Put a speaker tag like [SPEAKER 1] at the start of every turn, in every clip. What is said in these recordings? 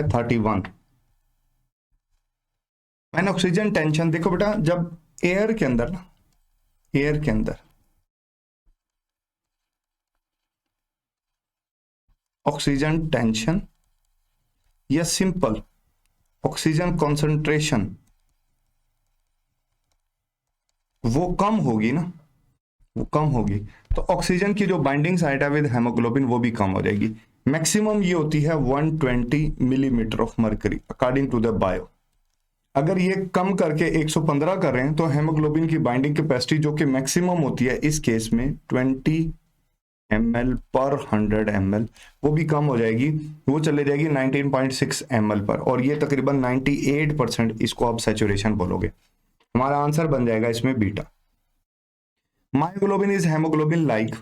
[SPEAKER 1] 31। मैंने oxygen tension देखो बेटा, जब एयर के अंदर ना, एयर के अंदर ऑक्सीजन टेंशन या सिंपल ऑक्सीजन कंसंट्रेशन वो कम होगी ना, वो कम होगी, तो ऑक्सीजन की जो बाइंडिंग साइट है विद हेमोग्लोबिन वो भी कम हो जाएगी। मैक्सिमम ये होती है 120 millimetre of mercury according to the bio. अगर ये कम करके 115 कर रहे हैं तो हेमोग्लोबिन की बाइंडिंग कैपेसिटी जो कि मैक्सिमम होती है इस केस में 20 ml पर 100 ml, वो भी कम हो जाएगी, वो चले जाएगी 19.6 ml पर, और ये तकरीबन 98% इसको आप सैचुरेशन बोलोगे। हमारा आंसर बन जाएगा इसमें beta. Myoglobin is haemoglobin like,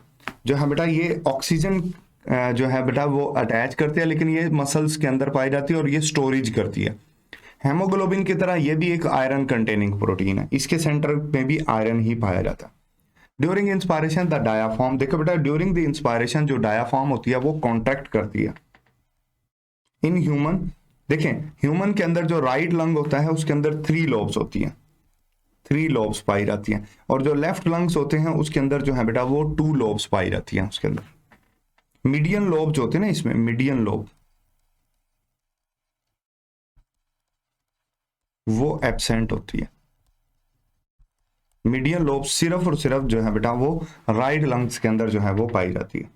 [SPEAKER 1] जो है बेटा ये ऑक्सीजन जो है बेटा वो अटैच करते हैं, लेकिन ये मसल्स के अंदर पाई जाती है और ये स्टोरेज करती है। हेमोग्लोबिन की तरह ये भी एक आयरन कंटेनिंग प्रोटीन है, इसके सेंटर में भी आयरन ही पाया जाता है। ड्यूरिंग इंस्पायरेशन द डायाफॉर्म, देखो बेटा ड्यूरिंग द इंस्पायरेशन जो डायाफॉर्म होती है वो कॉन्ट्रैक्ट करती है। इन ह्यूमन, देखें ह्यूमन के अंदर जो राइट लंग होता है उसके अंदर 3 लोब्स होती हैं, 3 लोब्स पाई जाती हैं, और जो लेफ्ट लंग्स होते हैं उसके अंदर जो है बेटा वो 2 लोब्स पाई जाती हैं उसके अंदर। मीडियन लोब जो होते हैं ना, इसमें मीडियन लोब वो एब्सेंट होती है। मीडियन लोब सिर्फ और सिर्फ जो है बेटा वो राइट लंग्स के अंदर जो है वो पाई जाती है।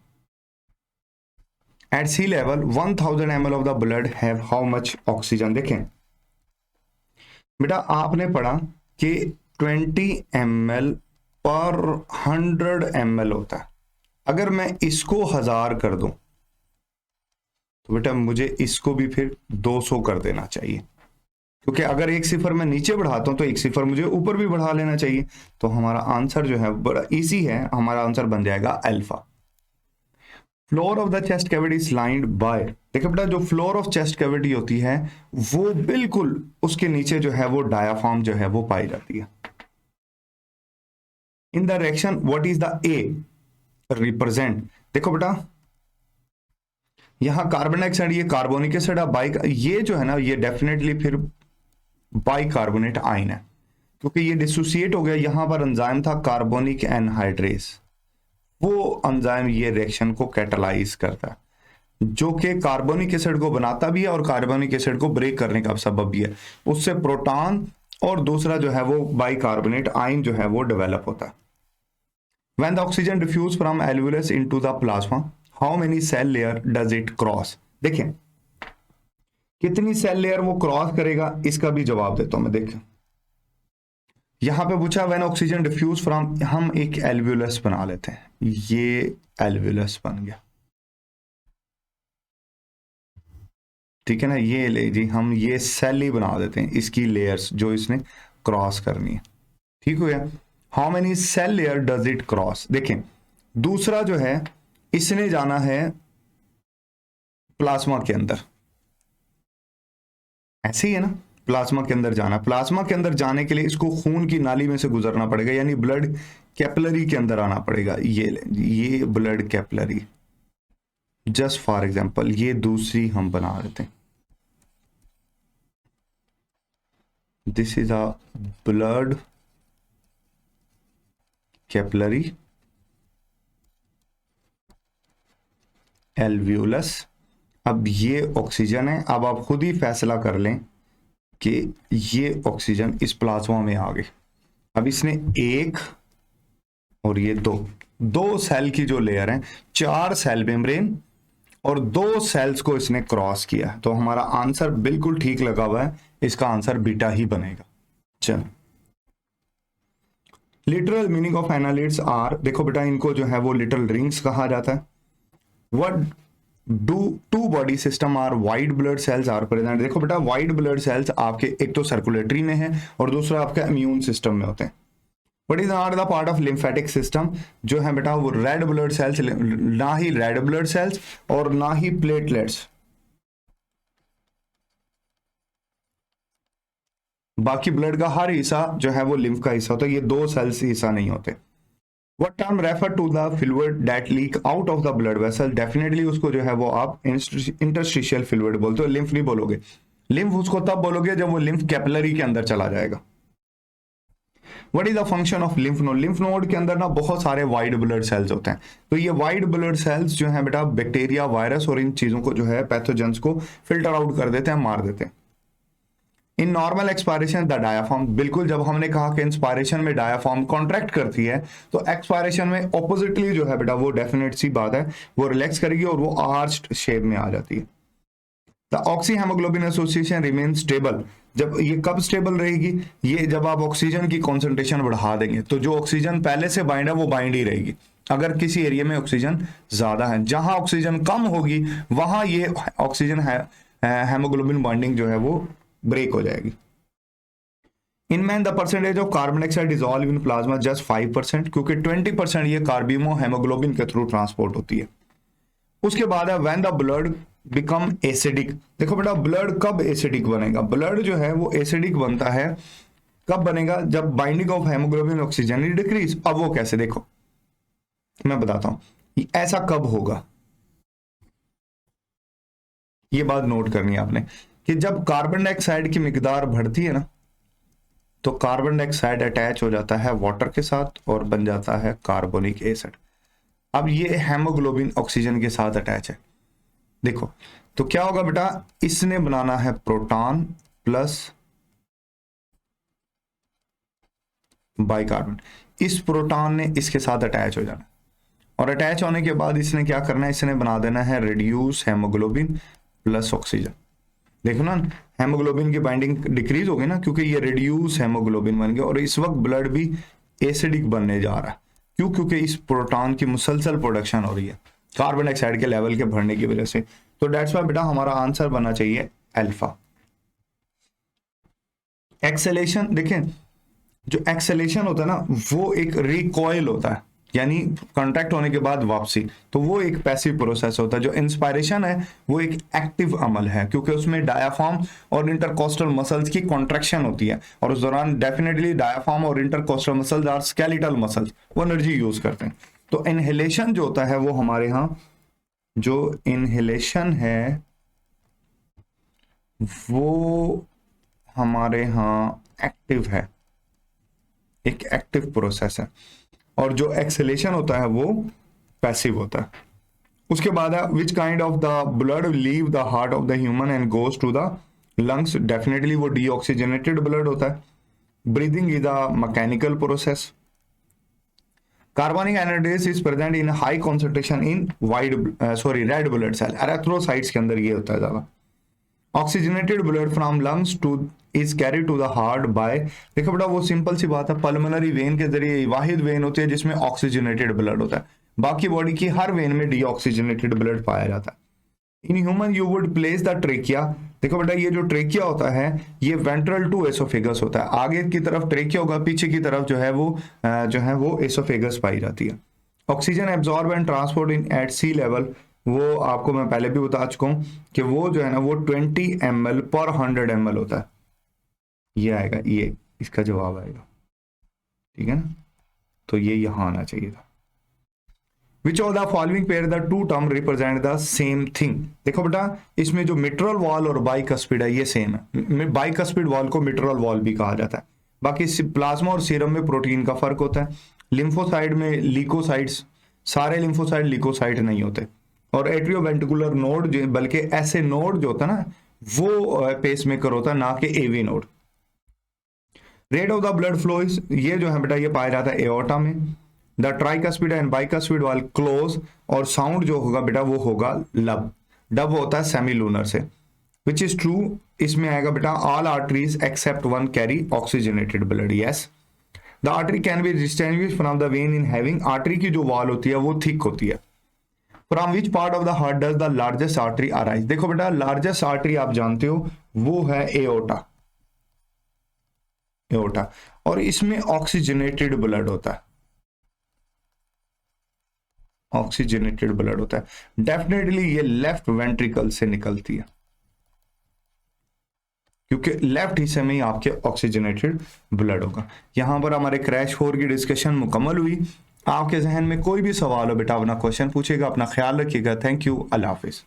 [SPEAKER 1] At sea level 1000 ml of the blood have how much oxygen, देखें बेटा आपने पढ़ा कि 20 ml पर 100 ml होता है। अगर मैं इसको 1000 कर दूं तो बेटा मुझे इसको भी फिर 200 कर देना चाहिए, क्योंकि अगर एक सिफर मैं नीचे बढ़ाता हूं तो एक सिफर मुझे ऊपर भी बढ़ा लेना चाहिए। तो हमारा आंसर जो है बड़ा इजी है, हमारा आंसर बन जाएगा alpha. Floor of the chest cavity is lined by, देखो बेटा जो फ्लोर ऑफ चेस्ट कैविटी होती है वो बिल्कुल उसके नीचे जो है वो डायाफ्राम जो है वो पाई जाती है। In the direction what is the A represent, देखो बेटा यहां कार्बन डाइऑक्साइड, ये कार्बोनिक एसिड, बाइक, ये जो है ना ये डेफिनेटली फिर बाइकार्बोनेट आयन है, क्योंकि ये डिसोसिएट हो गया। यहां पर एंजाइम था कार्बोनिक एनहाइड्रेस, वो एंजाइम ये रिएक्शन को कैटालाइज करता है, जो कि कार्बोनिक एसिड को बनाता भी है और कार्बोनिक एसिड को ब्रेक करने का सबब भी है। उससे प्रोटॉन और दूसरा जो है वो बाइकार्बोनेट आयन जो है वो डेवलप होता है। When the oxygen diffuse from alveolus into the plasma, how many cell layer does it cross? देखें कितनी सेल लेयर वो क्रॉस करेगा, इसका भी जवाब देता हूं मैं। देखें यहां पे पूछा व्हेन ऑक्सीजन डिफ्यूज फ्रॉम, हम एक एल्वियोलस बना लेते हैं, ये एल्वियोलस बन गया, ठीक है ना, ये ले जी हम ये सेल ही बना देते हैं, इसकी लेयर्स जो इसने क्रॉस करनी है, ठीक हो गया। How many cell layer does it cross, देखें दूसरा जो है इसने जाना है प्लाज्मा के अंदर, ऐसे ही है ना, प्लाज्मा के अंदर जाना, प्लाज्मा के अंदर जाने के लिए इसको खून की नाली में से गुजरना पड़ेगा, यानी ब्लड कैपिलरी के अंदर आना पड़ेगा। ये blood capillary, just for example ये दूसरी हम बना देते हैं, this is a blood capillary alveolus. अब ये ऑक्सीजन है, अब आप खुद ही फैसला कर लें कि ये ऑक्सीजन इस प्लाज्मा में आ गई। अब इसने एक और ये दो सेल की जो लेयर है, 4 सेल मेम्ब्रेन और 2 सेल्स को इसने क्रॉस किया, तो हमारा आंसर बिल्कुल ठीक लगा हुआ है, इसका आंसर बीटा ही बनेगा। चल literal meaning of analytes are, देखो बेटा इनको जो है वो लिटल रिंग्स कहा जाता है। What do two body system are white blood cells are present, देखो बेटा वाइट ब्लड सेल्स आपके एक तो सर्कुलेटरी में है और दूसरा आपका इम्यून सिस्टम में होते हैं। What is not the part of lymphatic system, जो है बेटा वो रेड ब्लड सेल्स, ना ही रेड ब्लड सेल्स और ना ही प्लेटलेट्स, बाकी ब्लड का हर हिस्सा जो है वो लिम्फ का हिस्सा होता है, ये 2 सेल्स हिस्सा नहीं होते। What term refer to the fluid that leak out of the blood vessel? Definitely उसको जो है वो आप interstitial fluid बोलते हो, lymph नहीं बोलोगे। lymph उसको तब बोलोगे जब वो lymph कैपिलरी के अंदर चला जाएगा। What is the function of lymph node? lymph node के अंदर ना बहुत सारे white blood cells होते हैं। तो ये white blood cells जो है बेटा बैक्टीरिया, वायरस और इन चीजों को जो है पैथोजेंस को फिल्टर आउट कर देते हैं, मार देते हैं। In normal expiration the diaphragm, बिल्कुल जब हमने कहा कि इंस्पायरेशन में डायाफ्राम कॉन्ट्रैक्ट करती है तो एक्सपायरेशन में ऑपोजिटली जो है बेटा वो डेफिनेट सी बात है वो रिलैक्स करेगी और वो आर्च्ड शेप में आ जाती है। The oxy haemoglobin association remain stable, जब ये कब स्टेबल रहेगी? ये जब आप ऑक्सीजन की कॉन्सेंट्रेशन बढ़ा देंगे तो जो ऑक्सीजन पहले से बाइंड है वो बाइंड ही रहेगी। अगर किसी एरिया में ऑक्सीजन ज्यादा है, जहां ऑक्सीजन कम होगी वहां ये ऑक्सीजन है हेमोग्लोबिन बॉन्डिंग जो है वो ब्रेक हो जाएगी। In man the percentage of carbon dioxide dissolve in plasma just 5%, क्योंकि 20% ये कार्बिमो हेमोग्लोबिन के थ्रू ट्रांसपोर्ट होती है। उसके बाद है when the blood become acidic. देखो बेटा ब्लड कब एसिडिक बनेगा? ब्लड जो है वो एसिडिक बनता है कब बनेगा? जब binding of haemoglobin oxygen decrease. अब वो कैसे, देखो मैं बताता हूं ऐसा कब होगा। ये बात नोट करनी है आपने कि जब कार्बन डाइऑक्साइड की मिकदार बढ़ती है ना तो कार्बन डाइऑक्साइड अटैच हो जाता है वाटर के साथ और बन जाता है कार्बोनिक एसिड। अब ये हेमोग्लोबिन ऑक्सीजन के साथ अटैच है, देखो तो क्या होगा बेटा, इसने बनाना है प्रोटॉन प्लस बाइकार्बन, इस प्रोटॉन ने इसके साथ अटैच हो जाना और अटैच होने के बाद इसने क्या करना है, इसने बना देना है रिड्यूस हेमोग्लोबिन प्लस ऑक्सीजन। देखो ना हेमोग्लोबिन की बाइंडिंग डिक्रीज होगी ना क्योंकि ये रिड्यूस हेमोग्लोबिन बन गया और इस वक्त ब्लड भी एसिडिक बनने जा रहा है। क्यों? क्योंकि इस प्रोटॉन की मुसलसल प्रोडक्शन हो रही है कार्बन डाइऑक्साइड के लेवल के बढ़ने की वजह से। तो डेट्स व्हाई बेटा हमारा आंसर बनना चाहिए अल्फा। एक्सेलेशन, देखें जो एक्सेलेशन होता है ना वो एक रिकॉइल होता है, यानी कॉन्ट्रैक्ट होने के बाद वापसी, तो वो एक पैसिव प्रोसेस होता है। जो इंस्पायरेशन है वो एक एक्टिव अमल है क्योंकि उसमें डायाफ्राम और इंटरकोस्टल मसल्स की कॉन्ट्रैक्शन होती है और उस दौरान डेफिनेटली डायाफ्राम और intercostal muscles are skeletal muscles, वो एनर्जी यूज करते हैं। तो इनहेलेशन जो होता है वो हमारे यहाँ जो इनहेलेशन है वो हमारे यहाँ एक्टिव है, एक एक्टिव प्रोसेस है, और जो एक्सेलेशन होता है वो पैसिव होता है। उसके बाद है which kind of the blood leave the heart of the human and goes to the lungs? Definitely वो डीऑक्सीजनेटेड ब्लड होता है। Breathing is a mechanical process. Carbonic anhydrase is present in high concentration in red blood cell, erythrocytes के अंदर ये होता है ज्यादा। Oxygenated blood from lungs to is carry to the heart by, देखो बेटा वो सिंपल सी बात है, पल्मोनरी वेन के जरिए वाहिद वेन होती है जिसमें ऑक्सीजनेटेड ब्लड होता है, बाकी बॉडी की हर वेन में डीऑक्सीजनेटेड ब्लड पाया जाता है। In human you would place the trachea, देखो बेटा ये जो ट्रेकिया होता है ये वेंट्रल टू एसोफेगस होता है, आगे की तरफ ट्रेकिया होगा, पीछे की तरफ जो है वो एसोफेगस पाई जाती है। Oxygen absorb and transport in at sea level, वो आपको मैं पहले भी बता चुका हूं कि वो जो है ना वो 20 ml पर 100 ml होता है। ये आएगा, ये इसका जवाब आएगा, ठीक है ना, तो ये यहां आना चाहिए था। Which of the following pair the two term represent the same thing? देखो बेटा इसमें जो मिट्रल वॉल और बाइकस्पिड है ये सेम है, बाइकस्पिड वॉल को मिट्रल वॉल भी कहा जाता है। बाकी प्लाज्मा और सीरम में प्रोटीन का फर्क होता है। लिम्फोसाइड में लीकोसाइड्स, सारे लिम्फोसाइड लीकोसाइड नहीं होते, और एट्रियोवेंट्रिकुलर नोड बल्कि ऐसे नोड जो होता है ना वो पेसमेकर होता है, ना कि AV node. Rate of the blood flow is, ये जो है बेटा ये पाया जाता है एओर्टा में। द ट्राइकस्पिड एंड बाइकस्पिड वाल क्लोज, और साउंड जो होगा बेटा वो होगा लब, डब होता है सेमीलूनर से। विच इज ट्रू, इसमें आएगा बेटा all arteries except one carry oxygenated blood, yes. The artery can be distinguished from the when in having, artery की जो वॉल होती है वो थिक होती है। From which part of the heart does the largest artery arise? देखो बेटा largest artery आप जानते हो वो है एओर्टा, एओर्टा, और इसमें ऑक्सीजनेटेड ब्लड होता है, ऑक्सीजनेटेड ब्लड होता है। डेफिनेटली ये लेफ्ट वेंट्रिकल से निकलती है क्योंकि लेफ्ट हिस्से में ही आपके ऑक्सीजनेटेड ब्लड होगा। यहां पर हमारे क्रैश 4 की डिस्कशन मुकम्मल हुई। आपके जहन में कोई भी सवाल हो बेटा, अपना क्वेश्चन पूछेगा। अपना ख्याल रखिएगा। थैंक यू, अल्लाह हाफिज़।